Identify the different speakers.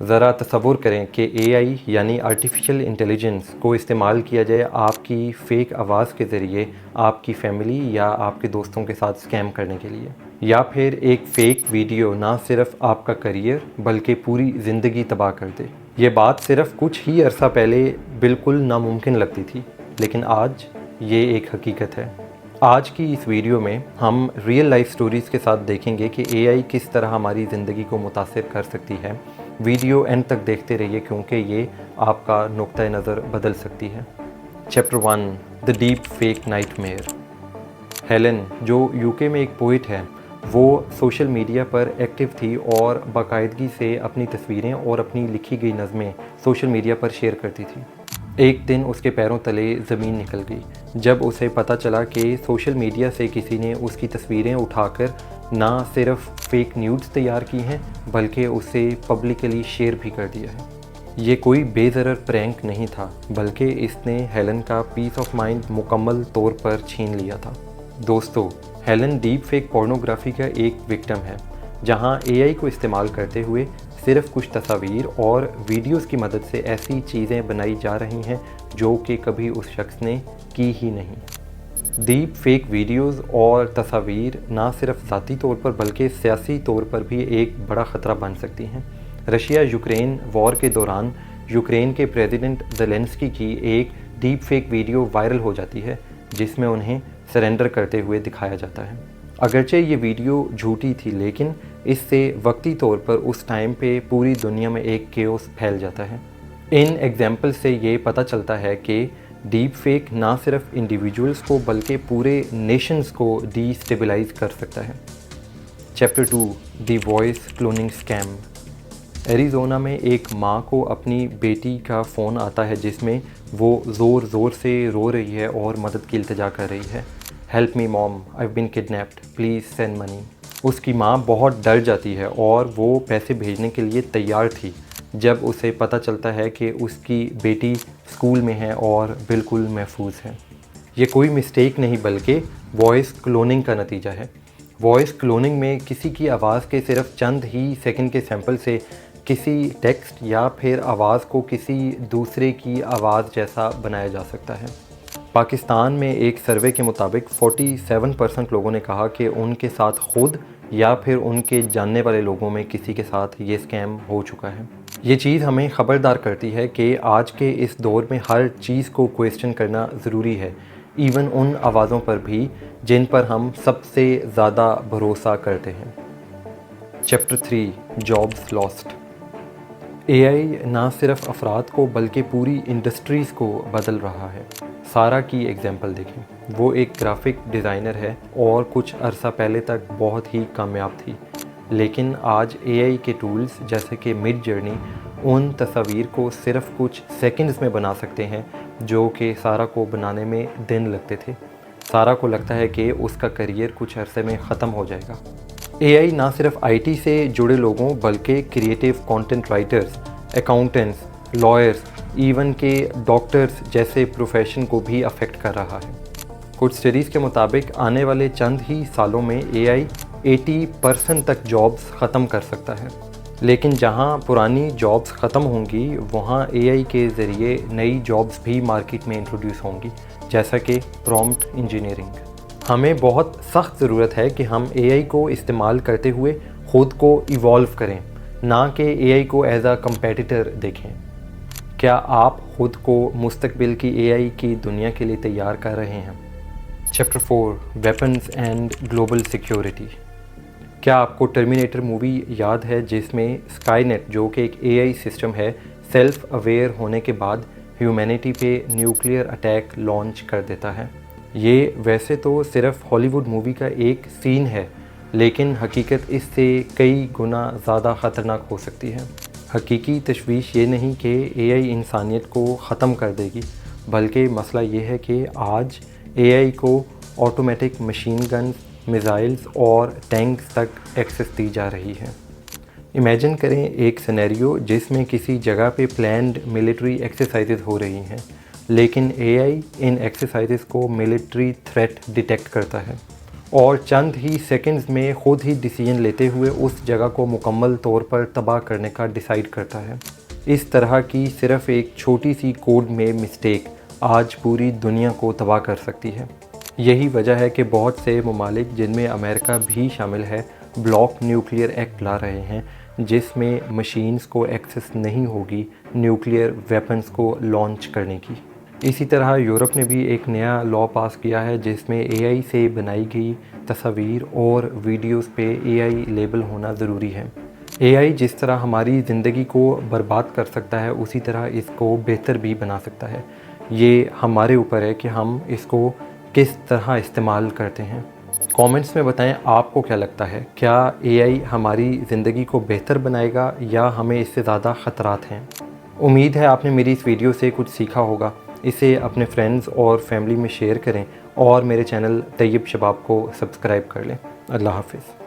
Speaker 1: ذرا تصور کریں کہ اے آئی یعنی آرٹیفیشل انٹیلیجنس کو استعمال کیا جائے آپ کی فیک آواز کے ذریعے آپ کی فیملی یا آپ کے دوستوں کے ساتھ اسکیم کرنے کے لیے، یا پھر ایک فیک ویڈیو نہ صرف آپ کا کریئر بلکہ پوری زندگی تباہ کر دے۔ یہ بات صرف کچھ ہی عرصہ پہلے بالکل ناممکن لگتی تھی، لیکن آج یہ ایک حقیقت ہے۔ آج کی اس ویڈیو میں ہم ریئل لائف سٹوریز کے ساتھ دیکھیں گے کہ اے آئی کس طرح ہماری زندگی کو متاثر کر سکتی ہے۔ ویڈیو اینڈ تک دیکھتے رہیے کیونکہ یہ آپ کا نقطہ نظر بدل سکتی ہے۔ Chapter 1، the deep fake nightmare. Helen, جو UK میں ایک پوئٹ ہے، وہ سوشل میڈیا پر ایکٹیو تھی اور باقاعدگی سے اپنی تصویریں اور اپنی لکھی گئی نظمیں سوشل میڈیا پر شیئر کرتی تھی۔ ایک دن اس کے پیروں تلے زمین نکل گئی جب اسے پتہ چلا کہ سوشل میڈیا سے کسی نے اس کی تصویریں اٹھا کر نہ صرف فیک نیوڈز تیار کی ہیں بلکہ اسے پبلکلی شیئر بھی کر دیا ہے۔ یہ کوئی بے ضرر پرینک نہیں تھا بلکہ اس نے ہیلن کا پیس آف مائنڈ مکمل طور پر چھین لیا تھا۔ دوستو، ہیلن ڈیپ فیک پورنوگرافی کا ایک وکٹم ہے، جہاں اے آئی کو استعمال کرتے ہوئے صرف کچھ تصاویر اور ویڈیوز کی مدد سے ایسی چیزیں بنائی جا رہی ہیں جو کہ کبھی اس شخص نے کی ہی نہیں۔ ڈیپ فیک ویڈیوز اور تصاویر نہ صرف ذاتی طور پر بلکہ سیاسی طور پر بھی ایک بڑا خطرہ بن سکتی ہیں۔ رشیا یوکرین وار کے دوران یوکرین کے پریزیڈنٹ زیلنسکی کی ایک ڈیپ فیک ویڈیو وائرل ہو جاتی ہے جس میں انہیں سرنڈر کرتے ہوئے دکھایا جاتا ہے۔ اگرچہ یہ ویڈیو جھوٹی تھی لیکن اس سے وقتی طور پر اس ٹائم پہ پوری دنیا میں ایک کیوس پھیل جاتا ہے۔ ان ایگزامپل سے یہ پتہ چلتا ہے کہ ڈیپ فیک نہ صرف انڈیویجولز کو بلکہ پورے نیشنز کو ڈی اسٹیبلائز کر سکتا ہے۔ چیپٹر 2، دی وائس کلوننگ اسکیم۔ ایریزونا میں ایک ماں کو اپنی بیٹی کا فون آتا ہے جس میں وہ زور زور سے رو رہی ہے اور مدد کی التجا کر رہی ہے۔ Help me mom, I been kidnapped, please send money. اس کی ماں بہت ڈر جاتی ہے اور وہ پیسے بھیجنے کے لیے تیار تھی جب اسے پتہ چلتا ہے کہ اس کی بیٹی اسکول میں ہے اور بالکل محفوظ ہے۔ یہ کوئی مسٹیک نہیں بلکہ وائس کلوننگ کا نتیجہ ہے۔ وائس کلوننگ میں کسی کی آواز کے صرف چند ہی سیکنڈ کے سیمپل سے کسی ٹیکسٹ یا پھر آواز کو کسی دوسرے کی آواز جیسا بنایا جا سکتا ہے۔ پاکستان میں ایک سروے کے مطابق 47% لوگوں نے کہا کہ ان کے ساتھ خود یا پھر ان کے جاننے والے لوگوں میں کسی کے ساتھ یہ اسکیم ہو چکا ہے۔ یہ چیز ہمیں خبردار کرتی ہے کہ آج کے اس دور میں ہر چیز کو کویسچن کرنا ضروری ہے، ایون ان آوازوں پر بھی جن پر ہم سب سے زیادہ بھروسہ کرتے ہیں۔ Chapter 3، jobs lost. اے آئی نہ صرف افراد کو بلکہ پوری انڈسٹریز کو بدل رہا ہے۔ سارا کی ایگزامپل دیکھیں، وہ ایک گرافک ڈیزائنر ہے اور کچھ عرصہ پہلے تک بہت ہی کامیاب تھی، لیکن آج اے آئی کے ٹولز جیسے کہ مڈ جرنی ان تصاویر کو صرف کچھ سیکنڈز میں بنا سکتے ہیں جو کہ سارا کو بنانے میں دن لگتے تھے۔ سارا کو لگتا ہے کہ اس کا کریئر کچھ عرصے میں ختم ہو جائے گا۔ اے آئی نہ صرف آئی ٹی سے جڑے لوگوں بلکہ creative content writers, accountants, lawyers, even کہ ڈاکٹرز جیسے پروفیشن کو بھی افیکٹ کر رہا ہے۔ کچھ اسٹڈیز کے مطابق آنے والے چند ہی سالوں میں اے آئی 80% تک جابس ختم کر سکتا ہے، لیکن جہاں پرانی جابس ختم ہوں گی وہاں اے آئی کے ذریعے نئی جابس بھی مارکیٹ میں انٹروڈیوس ہوں گی، جیسا کہ پرومپٹ انجینئرنگ۔ ہمیں بہت سخت ضرورت ہے کہ ہم اے آئی کو استعمال کرتے ہوئے خود کو ایوالو کریں، نہ کہ اے آئی کو ایز اے کمپیٹیٹر دیکھیں۔ کیا آپ خود کو مستقبل کی اے آئی کی دنیا کے لیے تیار کر رہے ہیں؟ Chapter 4، weapons and global security. کیا آپ کو ٹرمینیٹر مووی یاد ہے جس میں اسکائی نیٹ، جو کہ ایک اے آئی سسٹم ہے، سیلف اویئر ہونے کے بعد ہیومینٹی پہ نیوکلیئر اٹیک لانچ کر دیتا ہے؟ یہ ویسے تو صرف ہالی ووڈ مووی کا ایک سین ہے لیکن حقیقت اس سے کئی گنا زیادہ خطرناک ہو سکتی ہے۔ حقیقی تشویش یہ نہیں کہ اے آئی انسانیت کو ختم کر دے گی، بلکہ مسئلہ یہ ہے کہ آج اے آئی کو آٹومیٹک مشین گنز، میزائلز اور ٹینکس تک ایکسس دی جا رہی ہے۔ امیجن کریں ایک سینیریو جس میں کسی جگہ پہ پلینڈ ملٹری ایکسرسائزز ہو رہی ہیں، لیکن اے آئی ان ایکسرسائزز کو ملٹری تھریٹ ڈیٹیکٹ کرتا ہے اور چند ہی سیکنڈز میں خود ہی ڈیسیجن لیتے ہوئے اس جگہ کو مکمل طور پر تباہ کرنے کا ڈیسائیڈ کرتا ہے۔ اس طرح کی صرف ایک چھوٹی سی کوڈ میں مسٹیک آج پوری دنیا کو تباہ کر سکتی ہے۔ یہی وجہ ہے کہ بہت سے ممالک جن میں امریکہ بھی شامل ہے بلاک نیوکلیئر ایکٹ لا رہے ہیں، جس میں مشینز کو ایکسس نہیں ہوگی نیوکلیئر ویپنز کو لانچ کرنے کی۔ اسی طرح یورپ نے بھی ایک نیا لاء پاس کیا ہے جس میں اے آئی سے بنائی گئی تصاویر اور ویڈیوز پہ اے آئی لیبل ہونا ضروری ہے۔ اے آئی جس طرح ہماری زندگی کو برباد کر سکتا ہے اسی طرح اس کو بہتر بھی بنا سکتا ہے۔ یہ ہمارے اوپر ہے کہ ہم اس کو کس طرح استعمال کرتے ہیں۔ کامنٹس میں بتائیں آپ کو کیا لگتا ہے، کیا اے آئی ہماری زندگی کو بہتر بنائے گا یا ہمیں اس سے زیادہ خطرات ہیں؟ امید ہے آپ نے میری اس ویڈیو سے کچھ سیکھا ہوگا۔ اسے اپنے فرینڈز اور فیملی میں شیئر کریں اور میرے چینل طیب شباب کو سبسکرائب کر لیں۔ اللہ حافظ۔